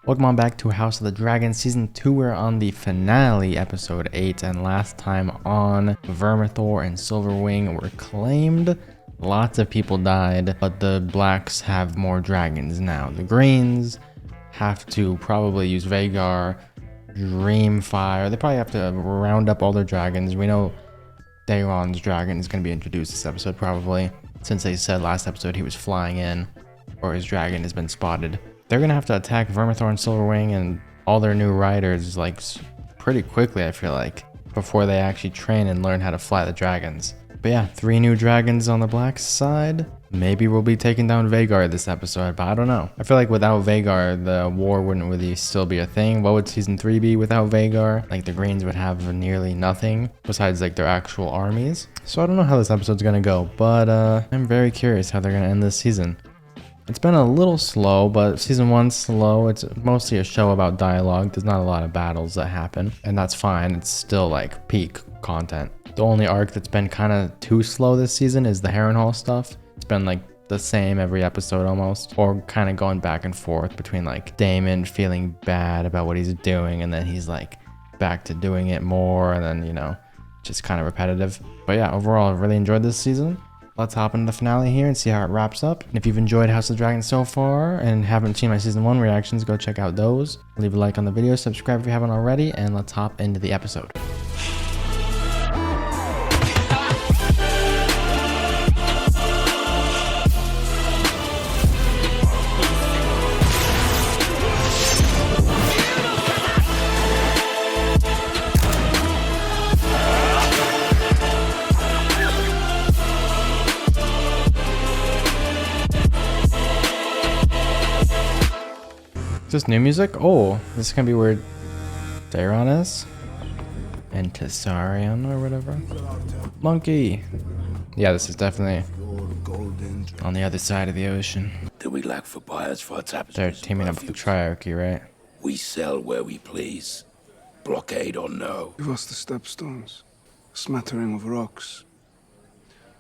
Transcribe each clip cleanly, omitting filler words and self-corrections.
Welcome on back to House of the Dragon Season 2. We're on the finale, Episode 8, and last time on, Vermithor and Silverwing were claimed. Lots of people died, but the blacks have more dragons now. The greens have to probably use Vhagar, Dreamfire. They probably have to round up all their dragons. We know Daeron's dragon is going to be introduced this episode probably, since they said last episode he was flying in, or his dragon has been spotted. They're going to have to attack Vermithor and Silverwing and all their new riders like pretty quickly, I feel like, before they actually train and learn how to fly the dragons. But yeah, 3 new dragons on the black side. Maybe we'll be taking down Vhagar this episode, but I don't know. I feel like without Vhagar, the war wouldn't really still be a thing. What would Season 3 be without Vhagar? Like, the Greens would have nearly nothing besides like their actual armies. So I don't know how this episode's gonna go, but I'm very curious how they're gonna end this season. It's been a little slow, but Season 1's slow. It's mostly a show about dialogue. There's not a lot of battles that happen, and that's fine. It's still like peak content. The only arc that's been kind of too slow this season is the Harrenhal stuff. It's been like the same every episode almost, or kind of going back and forth between like Daemon feeling bad about what he's doing, and then he's like back to doing it more, and then, you know, just kind of repetitive. But yeah, overall, I really enjoyed this season. Let's hop into the finale here and see how it wraps up. And if you've enjoyed House of the Dragon so far and haven't seen my Season 1 reactions, go check out those. Leave a like on the video, subscribe if you haven't already, and let's hop into the episode. Is this new music? Oh, this is gonna be where Daeron is? And Tessarion or whatever. Monkey! Yeah, this is definitely on the other side of the ocean. Do we lack for buyers for our tapestries? They're teaming up with the Triarchy, right? We sell where we please. Blockade or no. Give us the stepstones, a smattering of rocks.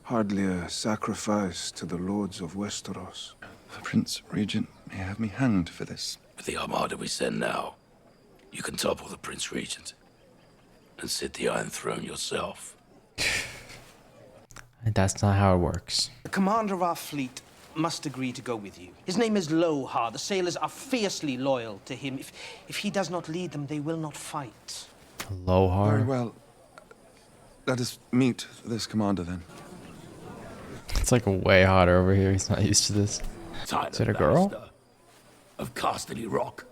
Hardly a sacrifice to the lords of Westeros. The Prince Regent may have me hanged for this. With the armada we send now, you can topple the Prince Regent and sit the Iron Throne yourself. That's not how it works. The commander of our fleet must agree to go with you. His name is Lohar. The sailors are fiercely loyal to him. If he does not lead them, they will not fight. Lohar? Very well. Let us meet this commander then. It's like way hotter over here. He's not used to this. Is it a girl? Of Casterly Rock.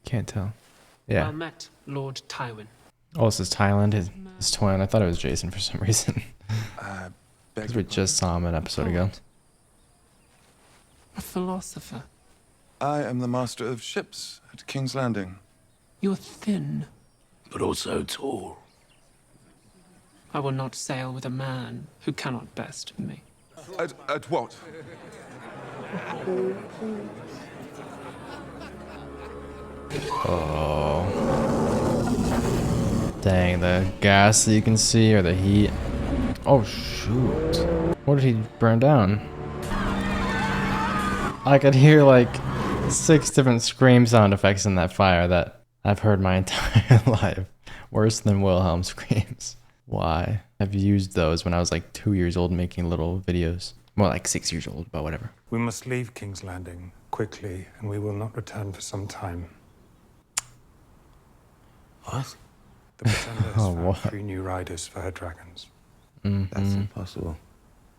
Can't tell. Yeah. Well met, Lord Tywin. Oh, this is Thailand, his twin. I thought it was Jason for some reason. Because we just saw him an episode ago. A philosopher. I am the master of ships at King's Landing. You're thin. But also tall. I will not sail with a man who cannot best me. At what? Oh. Dang, the gas that you can see, or the heat. Oh, shoot. What did he burn down? I could hear like 6 different scream sound effects in that fire that I've heard my entire life. Worse than Wilhelm screams. Why? I've used those when I was like 2 years old making little videos. More like 6 years old, but whatever. We must leave King's Landing quickly, and we will not return for some time. What? The Pretender has Oh, found what? 3 new riders for her dragons. That's impossible.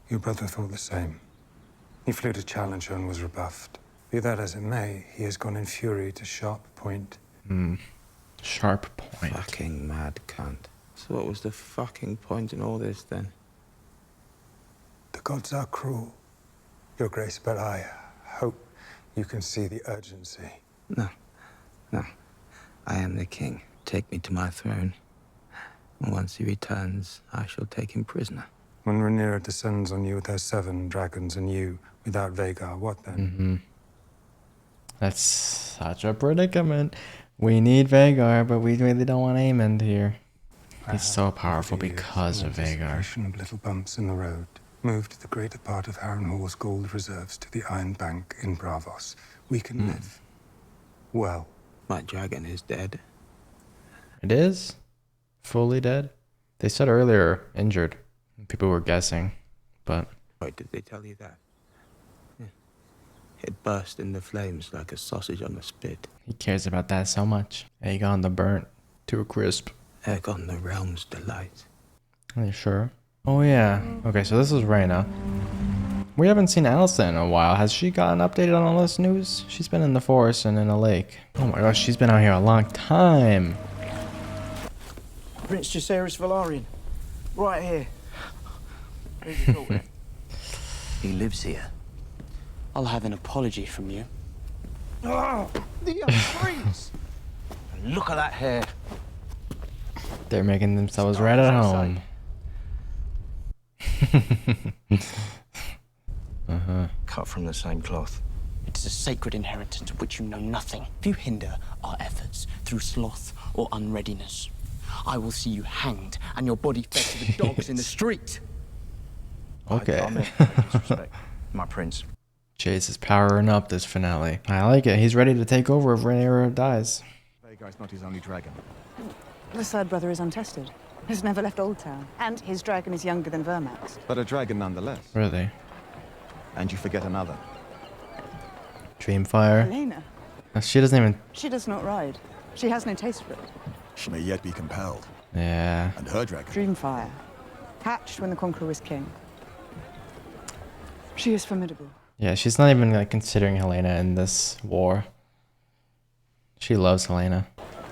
Your brother thought the same. He flew to challenge her and was rebuffed. Be that as it may, he has gone in fury to Sharp Point. Sharp point. Fucking mad cunt. So what was the fucking point in all this then? The gods are cruel, Your Grace, but I hope you can see the urgency. No. I am the king. Take me to my throne. And once he returns, I shall take him prisoner. When Rhaenyra descends on you with her 7 dragons and you without Vhagar, what then? That's such a predicament. We need Vhagar, but we really don't want Aemond here. He's so powerful because of Vhagar. Of little bumps in the road. Moved the greater part of Harrenhal's gold reserves to the Iron Bank in Bravos. We can live well My dragon is dead. It is? Fully dead? They said earlier injured. People were guessing, but... Why did they tell you that? Yeah. It burst into flames like a sausage on a spit. He cares about that so much. Aegon the burnt to a crisp. Aegon the realm's delight. Are you sure? Oh yeah. Okay, so this is Rhaena. We haven't seen Alicent in a while. Has she gotten updated on all this news? She's been in the forest and in a lake. Oh my gosh, she's been out here a long time. Prince Jacaerys Velaryon. Right here. Who's your daughter? He lives here. I'll have an apology from you. Oh, the young prince! And look at that hair. They're making themselves right at home. Cut from the same cloth. It is a sacred inheritance of which you know nothing. If you hinder our efforts through sloth or unreadiness, I will see you hanged and your body fed to the dogs in the street. Okay. I meant no disrespect, my prince. Chase is powering up this finale. I like it. He's ready to take over if Rhaenyra dies. Vhagar's not his only dragon. The third brother is untested. Has never left Old Town. And his dragon is younger than Vermax. But a dragon nonetheless. Really? And you forget another. Dreamfire. Helena. She doesn't even... She does not ride. She has no taste for it. She may yet be compelled. Yeah. And her dragon. Dreamfire. Hatched when the Conqueror was king. She is formidable. Yeah, she's not even like considering Helena in this war. She loves Helena.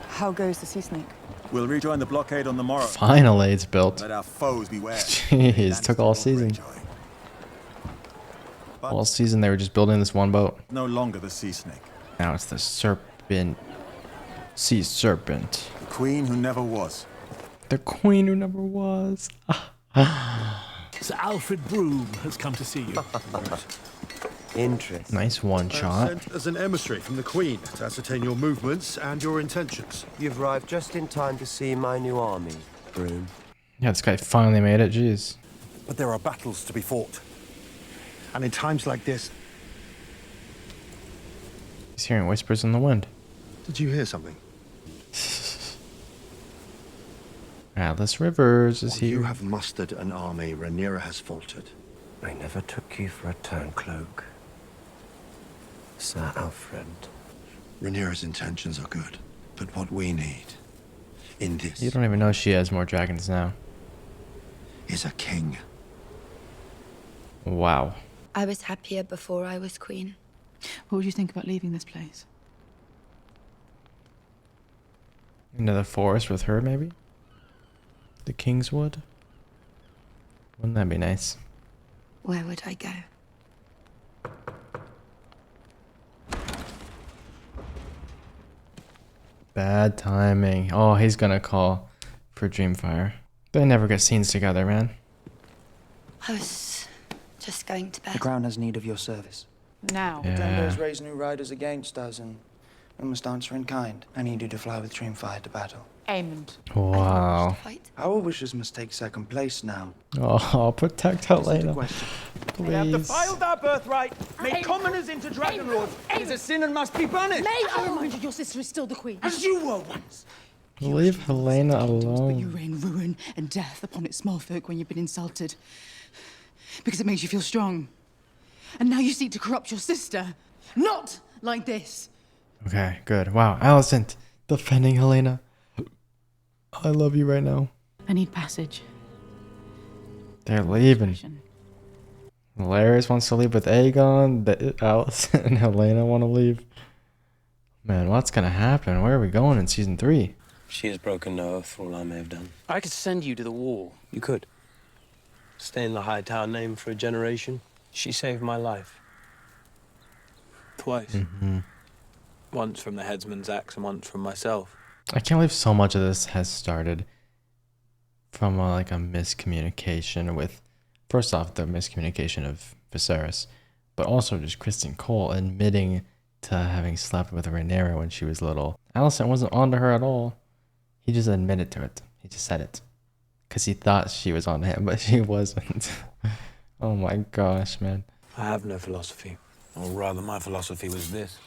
How goes the sea snake? We'll rejoin the blockade on the morrow. Finally, it's built. Let our foes beware. Jeez, took all season. All season they were just building this one boat. No longer the sea snake. Now it's the serpent. Sea serpent. The queen who never was. The queen who never was. Sir Alfred Broom has come to see you. Interesting. Nice one shot. Sent as an emissary from the Queen to ascertain your movements and your intentions. You've arrived just in time to see my new army, Broom. Yeah, this guy finally made it. Jeez. But there are battles to be fought. And in times like this... He's hearing whispers in the wind. Did you hear something? Atlas Rivers is here. You have mustered an army. Rhaenyra has faltered. I never took you for a turncloak, Sir Alfred. Rhaenyra's intentions are good, but what we need in this... You don't even know she has more dragons now. ...is a king. Wow. I was happier before I was queen. What would you think about leaving this place? Into the forest with her, maybe? The Kingswood? Wouldn't that be nice? Where would I go? Bad timing. Oh, he's gonna call for Dreamfire. They never get scenes together, man. I was just going to bed. The crown has need of your service. Now. Yeah. Dendo's raised new riders against us, and we must answer in kind. I need you to fly with Dreamfire to battle. Aemond. Wow. Our wishes must take second place now. Oh, protect Helena. We have Please. defiled our birthright, made commoners into dragon lords. It is a sin and must be punished. May I remind you, your sister is still the queen. As you were once. Leave Helena But you alone. rain ruin and death upon its small folk when you've been insulted. Because it makes you feel strong. And now you seek to corrupt your sister. Not like this. Okay, good. Wow, Alicent defending Helena. I love you right now. I need passage. They're leaving. Larys wants to leave with Aegon. Alicent and Helena want to leave. Man, what's gonna happen? Where are we going in season 3? She has broken no oath for all I may have done. I could send you to the wall. You could. Stay in the High Tower name for a generation. She saved my life. Twice. Once from the headsman's axe and once from myself. I can't believe so much of this has started from like a miscommunication with, first off, the miscommunication of Viserys, but also just Kristen Cole admitting to having slept with Rhaenyra when she was little. Alicent wasn't onto her at all. He just admitted to it. He just said it. Because he thought she was on him, but she wasn't. Oh my gosh, man. I have no philosophy. Or rather, my philosophy was this.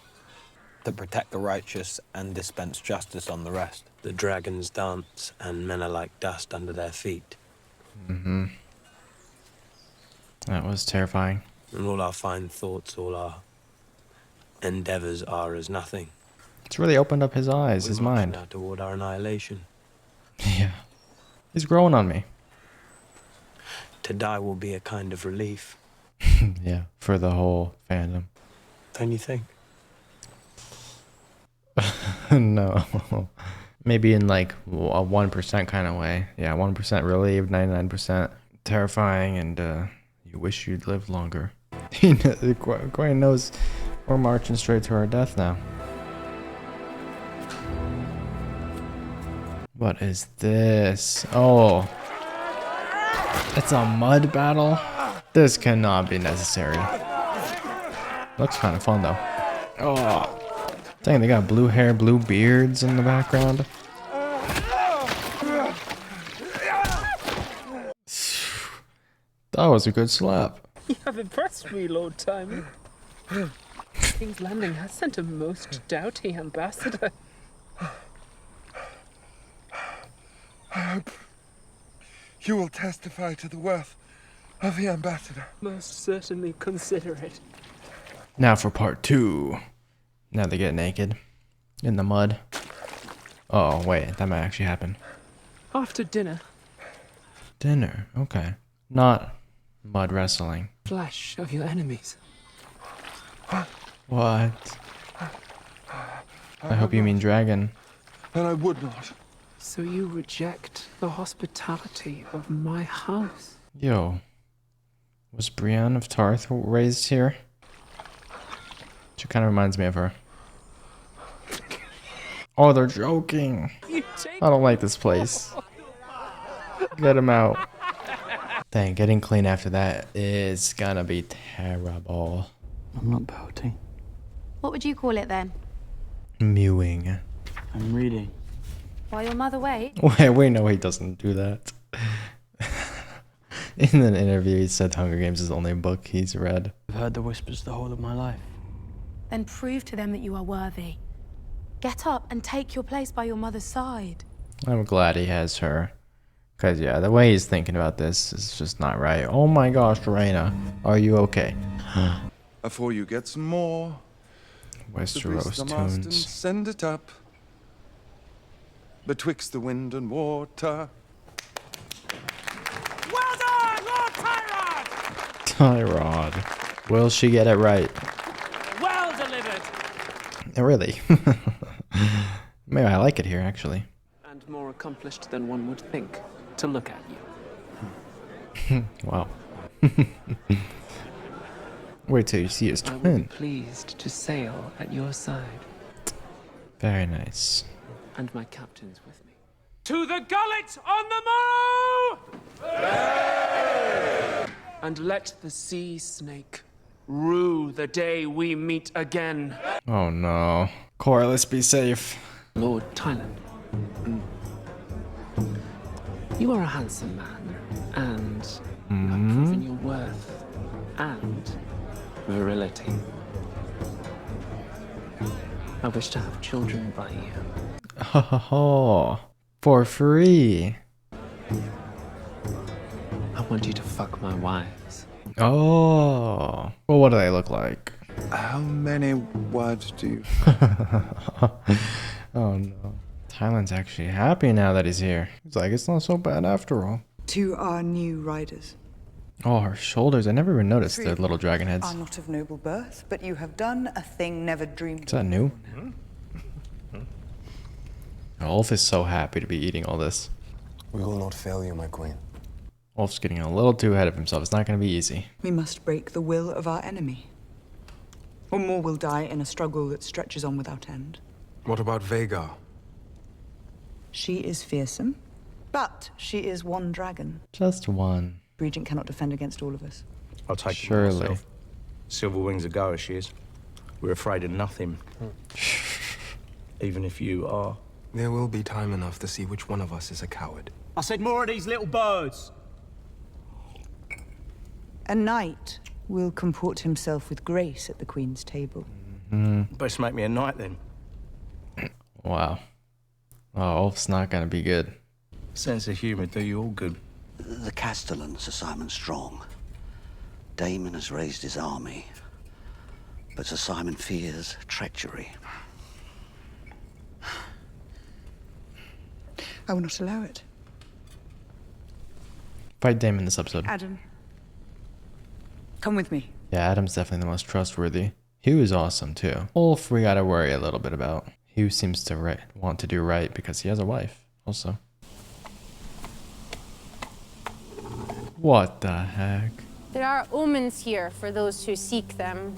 that protect the righteous and dispense justice on the rest. The dragons dance, and men are like dust under their feet. Mm-hmm. That was terrifying. And all our fine thoughts, all our endeavors are as nothing. It's really opened up his eyes, his mind. Now toward our annihilation. Yeah. He's growing on me. To die will be a kind of relief. Yeah, for the whole fandom. Don't you think? No. Maybe in like a 1% kind of way. Yeah, 1% relieved, 99% terrifying, and you wish you'd lived longer. Quinn knows we're marching straight to our death now. What is this? Oh. It's a mud battle? This cannot be necessary. Looks kind of fun though. Oh. Dang, they got blue hair, blue beards in the background. That was a good slap. You have impressed me, Lord Timon. King's Landing has sent a most doughty ambassador. I hope you will testify to the worth of the ambassador. Most certainly consider it. Now for part 2. Now they get naked. In the mud. Oh, wait. That might actually happen. After dinner. Dinner. Okay. Not mud wrestling. Flesh of your enemies. What? I hope you mean dragon. And I would not. So you reject the hospitality of my house? Yo. Was Brienne of Tarth raised here? She kind of reminds me of her. Oh, they're joking. I don't like this place. Get him out. Dang, getting clean after that is gonna be terrible. I'm not pouting. What would you call it then? Mewing. I'm reading. While your mother waits? Wait, we know he doesn't do that. In an interview, he said Hunger Games is the only book he's read. I've heard the whispers the whole of my life. Then prove to them that you are worthy. Get up and take your place by your mother's side. I'm glad he has her. Because, yeah, the way he's thinking about this is just not right. Oh my gosh, Rhaena. Are you okay? Afore you get some more, Westeros tunes. Send it up. Betwixt the wind and water. Well done, Lord Tyrod! Tyrod. Will she get it right? Well delivered. Really? Maybe I like it here, actually. And more accomplished than one would think, to look at you. Wow. Wait till you see his I will twin. be pleased to sail at your side. Very nice. And my captain's with me. To the gullet on the morrow! And let the sea snake rue the day we meet again. Oh no. Corlys, be safe. Lord Tyland, you are a handsome man, and you have proven your worth and virility. I wish to have children by you. Ho ho ho. For free. I want you to fuck my wives. Oh. Well, what do they look like? How many wives do you? Oh no. Tyland's actually happy now that he's here. He's like, it's not so bad after all. To our new riders. Oh, her shoulders. I never even noticed the little dragon heads. Are not of noble birth, but you have done a thing never dreamed of. Is that new? Ulf is so happy to be eating all this. We will not fail you, my queen. Ulf's getting a little too ahead of himself. It's not going to be easy. We must break the will of our enemy. Or more will die in a struggle that stretches on without end. What about Vhagar? She is fearsome, but she is one dragon. Just one. Regent cannot defend against all of us. I'll take Surely. it myself. Silver Wings a go as she is. We're afraid of nothing. Even if you are. There will be time enough to see which one of us is a coward. I said more of these little birds. A knight will comport himself with grace at the Queen's table. Best make me a knight then. Wow. Oh, Ulf's not gonna be good. Sense of humour do you all good. The Castellan, Sir Simon Strong. Damon has raised his army, but Sir Simon fears treachery. I will not allow it. Fight Damon this episode. Adam, come with me. Yeah, Adam's definitely the most trustworthy. Hugh is awesome too. Ulf, we gotta worry a little bit about. Hugh seems to want to do right because he has a wife, also. What the heck? There are omens here for those who seek them.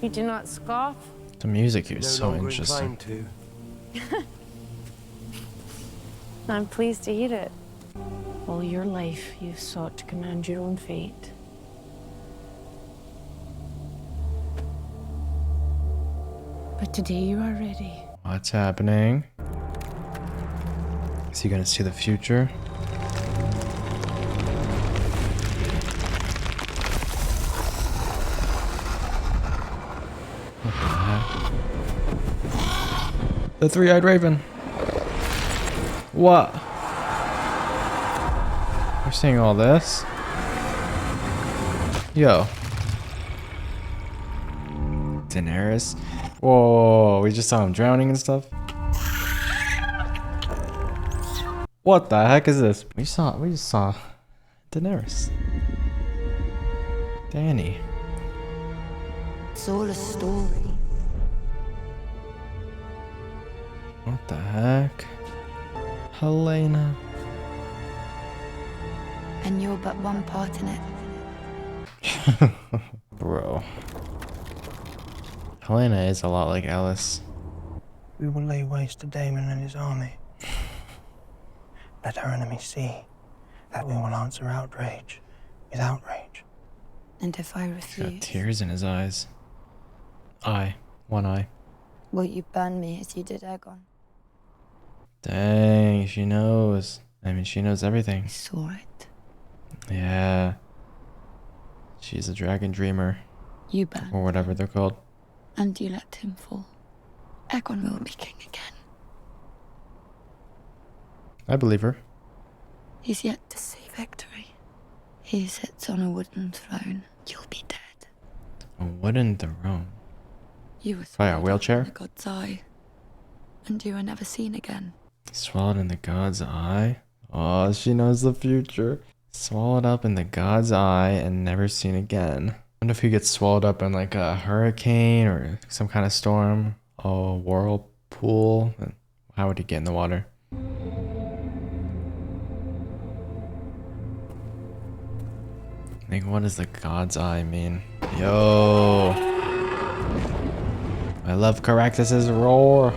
You do not scoff? The music here is so interesting. I'm pleased to hear it. All your life, you've sought to command your own fate. But today you are ready. What's happening? Is he gonna see the future? What the heck? The three-eyed raven. What? You're seeing all this? Yo. Daenerys? Whoa, we just saw him drowning and stuff. What the heck is this? We just saw Daenerys. Dany. It's all a story. What the heck? Helena. And you're but one part in it. Bro. Helena is a lot like Alice. We will lay waste to Damon and his army. Let our enemies see that we will answer outrage with outrage. And if I refuse, Got tears in his eyes. One eye. will you burn me as you did Aegon? Dang, she knows. I mean, she knows everything. I saw it. Yeah. She's a dragon dreamer. You burned or whatever they're called. and you let him fall. Aegon will be king again. I believe her. He's yet to see victory. He sits on a wooden throne. You'll be dead. A wooden throne. You were Probably a wheelchair. in the god's eye, and you were never seen again. Swallowed in the god's eye? Oh, she knows the future. Swallowed up in the god's eye and never seen again. I wonder if he gets swallowed up in like a hurricane or some kind of storm. Oh, whirlpool. How would he get in the water? Like, what does the god's eye mean? Yo. I love Caractacus's roar.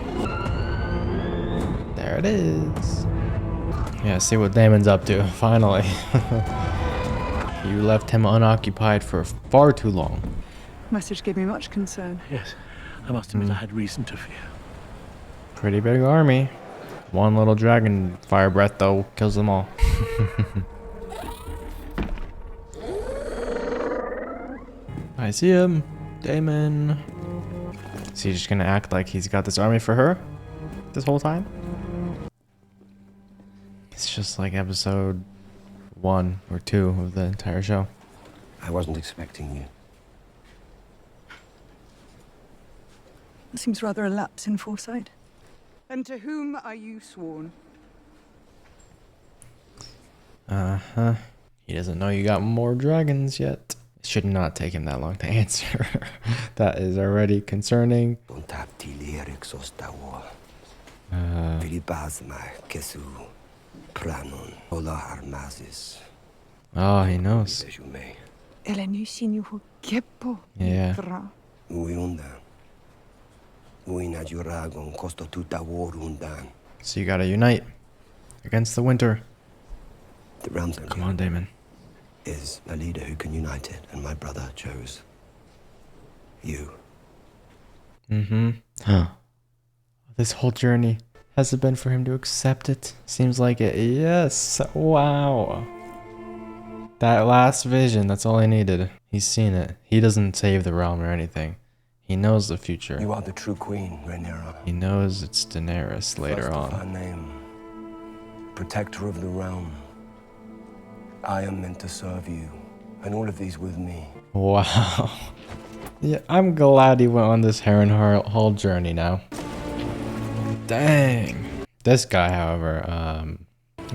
There it is. Yeah, see what Damon's up to, finally. You left him unoccupied for far too long. Message gave me much concern. Yes, I must admit I had reason to fear. Pretty big army. One little dragon fire breath, though, kills them all. I see him. Damon. Is he just gonna act like he's got this army for her this whole time? It's just like episode 1 or 2 of the entire show. I wasn't expecting you. It seems rather a lapse in foresight. And to whom are you sworn? Uh-huh. He doesn't know you got more dragons yet. It should not take him that long to answer. That is already concerning. Oh, he knows. Yeah. So you gotta unite against the winter. The realm's Come on, Damon. Is a leader who can unite it, and my brother chose you. Mm-hmm. This whole journey, has it been for him to accept it? Seems like it. Yes. Wow. That last vision, that's all I needed. He's seen it. He doesn't save the realm or anything. He knows the future. You are the true queen, Rhaenyra. He knows it's Daenerys later First of her on. name, protector of the realm. I am meant to serve you, and all of these with me. Wow. Yeah, I'm glad he went on this Harrenhal journey now. Dang. This guy, however,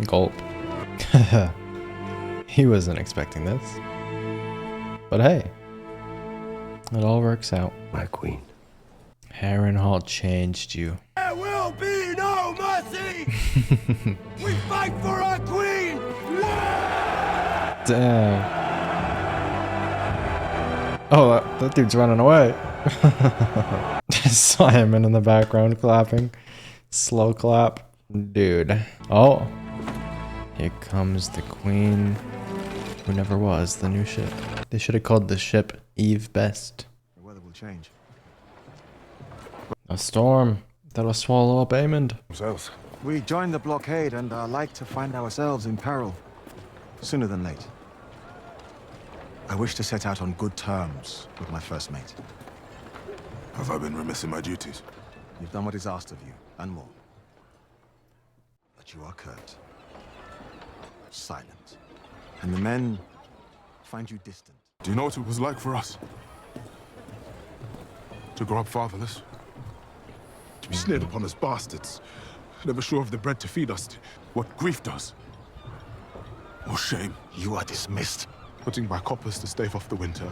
gulp. He wasn't expecting this. But hey, it all works out. My queen. Harrenhal changed you. There will be no mercy! We fight for our queen! Damn. Oh, that dude's running away. Simon in the background clapping. Slow clap. Dude. Oh. Here comes the queen. Who never was, the new ship. They should have called the ship Eve Best. The weather will change. A storm that'll swallow up Aemond. We joined the blockade and are like to find ourselves in peril. Sooner than late. I wish to set out on good terms with my first mate. Have I been remiss in my duties? You've done what is asked of you, and more. But you are curt. Silent. And the men find you distant. Do you know what it was like for us? To grow up fatherless? To be sneered upon as bastards? Never sure of the bread to feed us? What grief does? Or shame? You are dismissed. Putting my coppers to stave off the winter.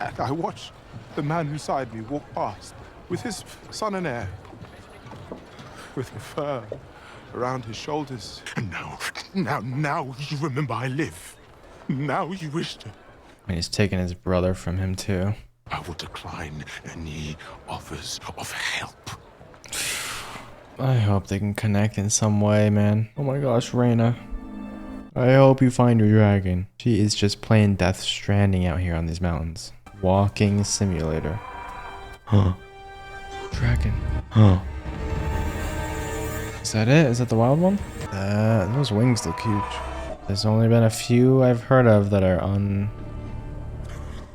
And I watched the man beside me walk past with his son and heir. With the fur around his shoulders. And now you remember I live. Now you wish to. And he's taking his brother from him too. I will decline any offers of help. I hope they can connect in some way, man. Oh my gosh, Rhaena. I hope you find your dragon. She is just playing Death Stranding out here on these mountains. Walking simulator. Huh. Dragon. Huh. Is that it? Is that the wild one? Those wings look huge. There's only been a few I've heard of that are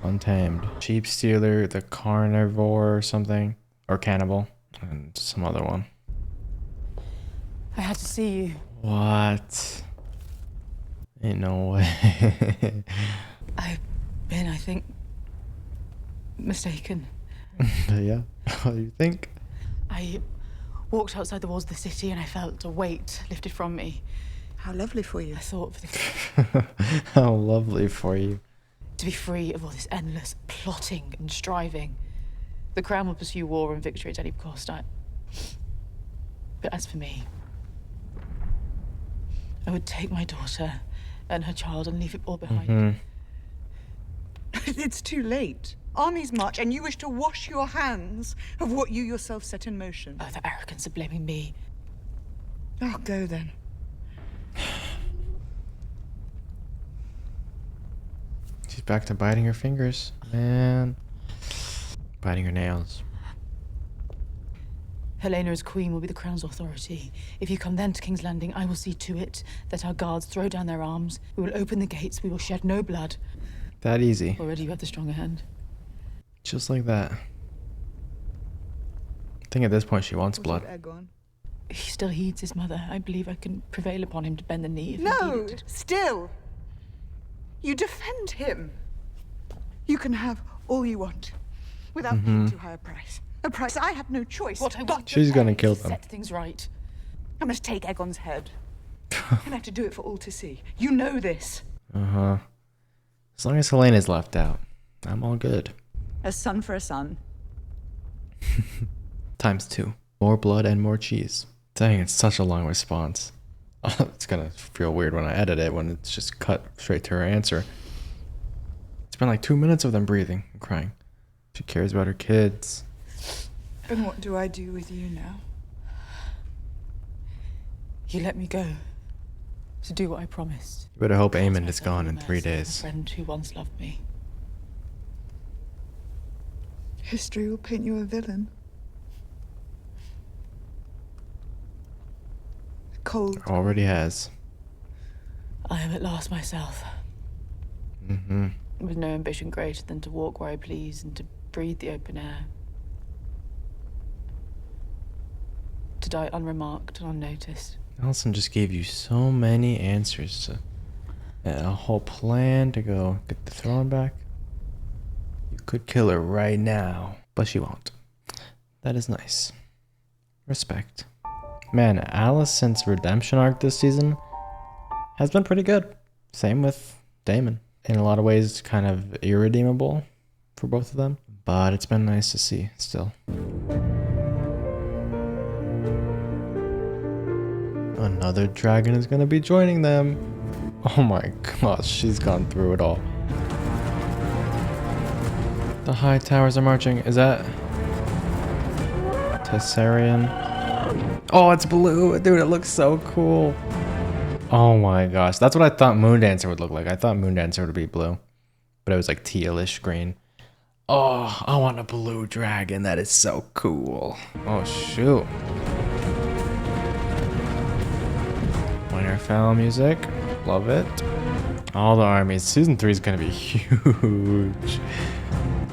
untamed. Sheep stealer, the carnivore or something. Or cannibal. And some other one. I had to see you. What? Ain't no way. I've been, I think, mistaken. Yeah? What do you think? I walked outside the walls of the city and I felt a weight lifted from me. How lovely for you. I thought for the... How lovely for you. To be free of all this endless plotting and striving. The crown will pursue war and victory at any cost. But as for me, I would take my daughter and her child and leave it all behind. It's too late. Armies march, and you wish to wash your hands of what you yourself set in motion. Oh, the arrogance of blaming me. I'll go then. She's back to biting her fingers, man. Biting her nails. Helena as queen will be the crown's authority. If you come then to King's Landing, I will see to it that our guards throw down their arms. We will open the gates. We will shed no blood. That easy. Already you have the stronger hand. Just like that. I think at this point she wants blood. He still heeds his mother. I believe I can prevail upon him to bend the knee. If No, needed. still. You defend him. You can have all you want without paying too high a price. A price I have no choice. What I want She's gonna kill them. set things right. I must take Aegon's head. And I have to do it for all to see. You know this. Uh-huh. As long as Helena's left out, I'm all good. A son for a son. ×2. More blood and more cheese. Dang, it's such a long response. It's gonna feel weird when I edit it, when it's just cut straight to her answer. It's been like 2 minutes of them breathing and crying. She cares about her kids. And what do I do with you now? You let me go to do what I promised. You better hope Aemond is gone in 3 days. A friend who once loved me. History will paint you a villain. Cold. Already has. I am at last myself. With no ambition greater than to walk where I please and to breathe the open air. To die unremarked and unnoticed. Allison just gave you so many answers to a whole plan to go get the throne back. You could kill her right now, but she won't. That is nice. Respect. Man, Alicent's redemption arc this season has been pretty good. Same with Daemon. In a lot of ways, kind of irredeemable for both of them, but it's been nice to see still. Another dragon is gonna be joining them. Oh my gosh, she's gone through it all. The high towers are marching. Is that Tessarian? Oh, it's blue. Dude, it looks so cool. Oh my gosh. That's what I thought Moondancer would look like. I thought Moondancer would be blue, but it was like tealish green. Oh, I want a blue dragon. That is so cool. Oh, shoot. Winterfell music. Love it. All the armies. Season 3 is going to be huge.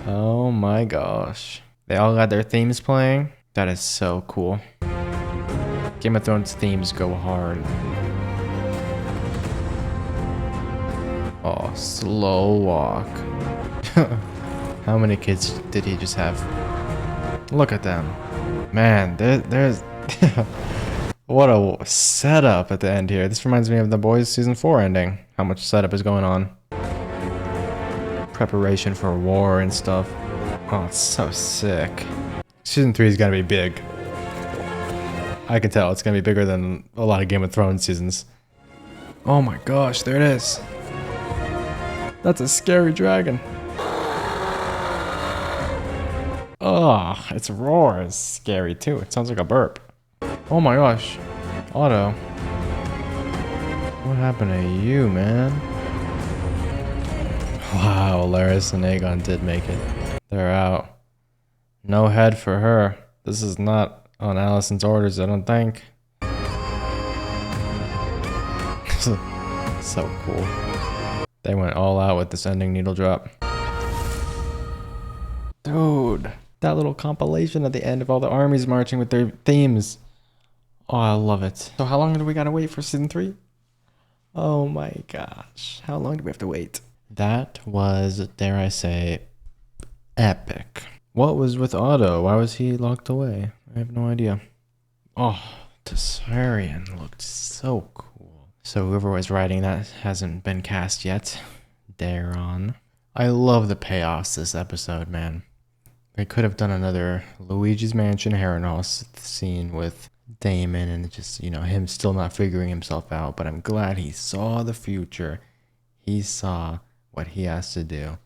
Oh my gosh. They all got their themes playing. That is so cool. Game of Thrones themes go hard. Oh, slow walk. How many kids did he just have? Look at them. Man, there's... What a setup at the end here. This reminds me of The Boys Season 4 ending. How much setup is going on. Preparation for war and stuff. Oh, it's so sick. Season 3 is gonna be big. I can tell it's gonna be bigger than a lot of Game of Thrones seasons. Oh my gosh, there it is. That's a scary dragon. Oh, its roar is scary too. It sounds like a burp. Oh my gosh. Otto. What happened to you, man? Wow, Laris and Aegon did make it. They're out. No head for her. This is not on Alicent's orders, I don't think. So cool. They went all out with this ending needle drop. Dude, that little compilation at the end of all the armies marching with their themes. Oh, I love it. So how long do we gotta wait for season 3? Oh my gosh. How long do we have to wait? That was, dare I say, epic. What was with Otto? Why was he locked away? I have no idea. Oh, Tessarian looked so cool. So whoever was writing that hasn't been cast yet. Daron. I love the payoffs this episode, man. They could have done another Luigi's Mansion Harrenhal scene with Daemon and just, you know, him still not figuring himself out. But I'm glad he saw the future. He saw what he has to do.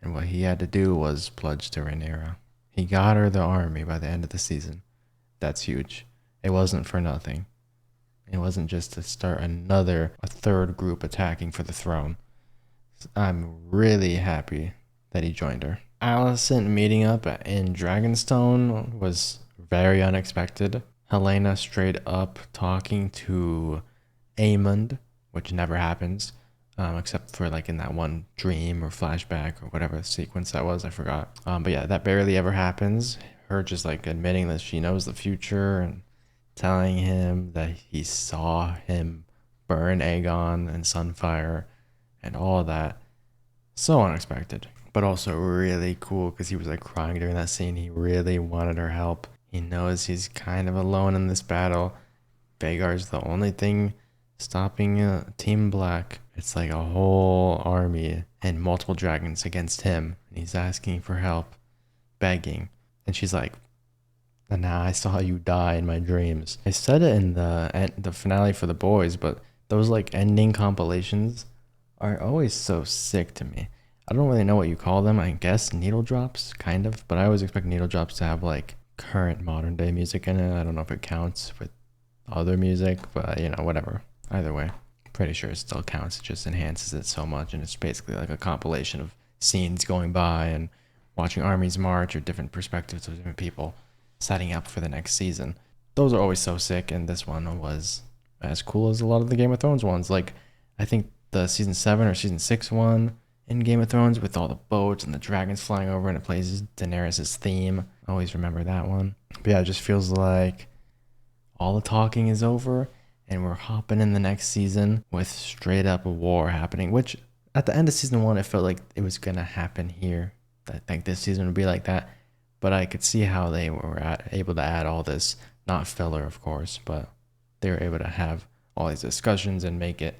And what he had to do was pledge to Rhaenyra. He got her the army by the end of the season. That's huge. It wasn't for nothing. It wasn't just to start a third group attacking for the throne. I'm really happy that he joined her. Alicent meeting up in Dragonstone was very unexpected. Helena straight up talking to Aemond, which never happens, except for like in that one dream or flashback or whatever sequence that was, I forgot. But yeah, that barely ever happens. Her just like admitting that she knows the future and telling him that he saw him burn Aegon and Sunfire and all of that. So unexpected, but also really cool because he was like crying during that scene. He really wanted her help. He knows he's kind of alone in this battle. Vhagar's the only thing stopping Team Black. It's like a whole army and multiple dragons against him. And he's asking for help, begging. And she's like, "Nah, I saw you die in my dreams." I said it in the finale for The Boys, but those like ending compilations are always so sick to me. I don't really know what you call them. I guess needle drops, kind of. But I always expect needle drops to have like current modern day music in it. I don't know if it counts with other music, but you know, whatever. Either way, pretty sure it still counts. It just enhances it so much, and it's basically like a compilation of scenes going by and watching armies march or different perspectives of different people setting up for the next season. Those are always so sick, and this one was as cool as a lot of the Game of Thrones ones. Like, I think the season 7 or season 6 one in Game of Thrones with all the boats and the dragons flying over, and it plays Daenerys' theme. I always remember that one. But yeah, it just feels like all the talking is over and we're hopping in the next season with straight up a war happening, which at the end of season 1, it felt like it was going to happen here. I think this season would be like that. But I could see how they were able to add all this, not filler, of course, but they were able to have all these discussions and make it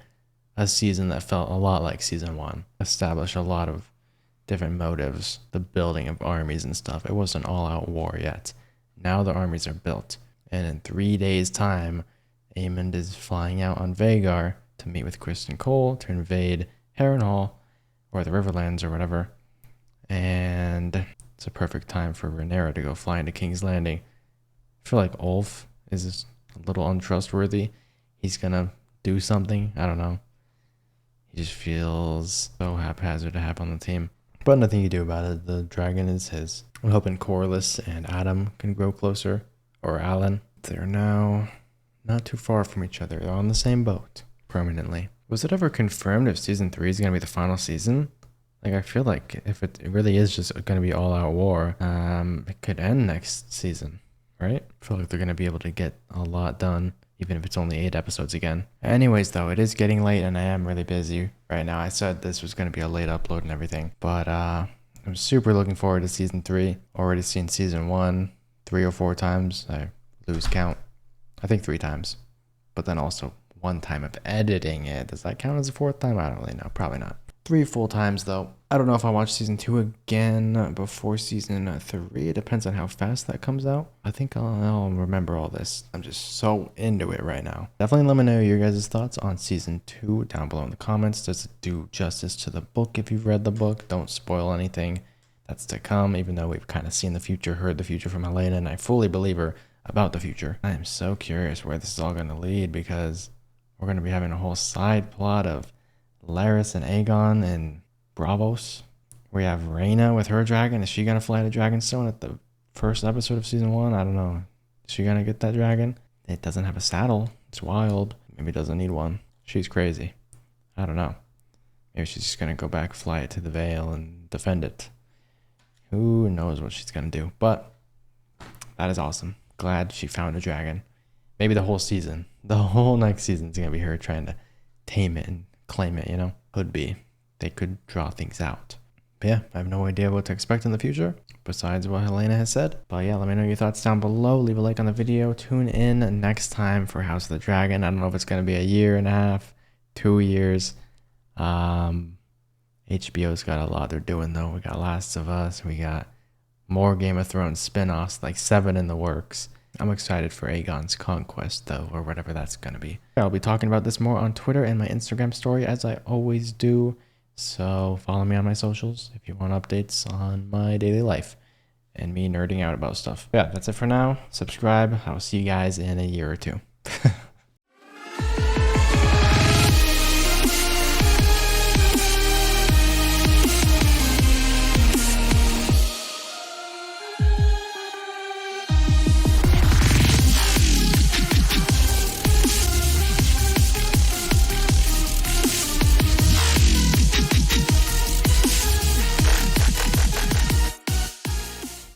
a season that felt a lot like season 1. Establish a lot of different motives, the building of armies and stuff. It wasn't all-out war yet. Now the armies are built. And in 3 days' time, Aemond is flying out on Vhagar to meet with Kristen Cole to invade Harrenhal, or the Riverlands or whatever. And it's a perfect time for Rhaenyra to go fly into King's Landing. I feel like Ulf is a little untrustworthy. He's gonna do something. I don't know. He just feels so haphazard to have on the team. But nothing you do about it. The dragon is his. I'm hoping Corlys and Adam can grow closer. Or Alan. They're now not too far from each other. They're on the same boat permanently. Was it ever confirmed if season 3 is going to be the final season? Like, I feel like if it really is just going to be all-out war, it could end next season, right? I feel like they're going to be able to get a lot done, even if it's only 8 episodes again. Anyways, though, it is getting late and I am really busy right now. I said this was going to be a late upload and everything, but I'm super looking forward to season 3. Already seen season 1 3 or 4 times. I lose count. I think 3 times. But then also 1 time of editing it. Does that count as a 4th time? I don't really know. Probably not. 3 full times though. I don't know if I'll watch season 2 again before season 3. It depends on how fast that comes out. I think I'll remember all this. I'm just so into it right now. Definitely let me know your guys' thoughts on season 2 down below in the comments. Does it do justice to the book if you've read the book? Don't spoil anything that's to come, even though we've kind of seen the future, heard the future from Helena, and I fully believe her about the future. I am so curious where this is all going to lead, because we're going to be having a whole side plot of Larys and Aegon and Braavos. We have Rhaena with her dragon. Is she going to fly the Dragonstone at the first episode of season 1? I don't know. Is she going to get that dragon? It doesn't have a saddle. It's wild. Maybe it doesn't need one. She's crazy. I don't know. Maybe she's just going to go back, fly it to the Vale, and defend it. Who knows what she's going to do. But that is awesome. Glad she found a dragon. Maybe the whole season. The whole next season is going to be her trying to tame it and claim it, you know? Could be. They could draw things out. But yeah, I have no idea what to expect in the future, besides what Helena has said. But yeah, let me know your thoughts down below. Leave a like on the video. Tune in next time for House of the Dragon. I don't know if it's going to be a year and a half, 2 years. HBO's got a lot they're doing, though. We got Last of Us. We got more Game of Thrones spin-offs, like 7 in the works. I'm excited for Aegon's conquest, though, or whatever that's going to be. I'll be talking about this more on Twitter and my Instagram story, as I always do. So follow me on my socials if you want updates on my daily life and me nerding out about stuff. Yeah, that's it for now. Subscribe. I'll see you guys in a year or 2.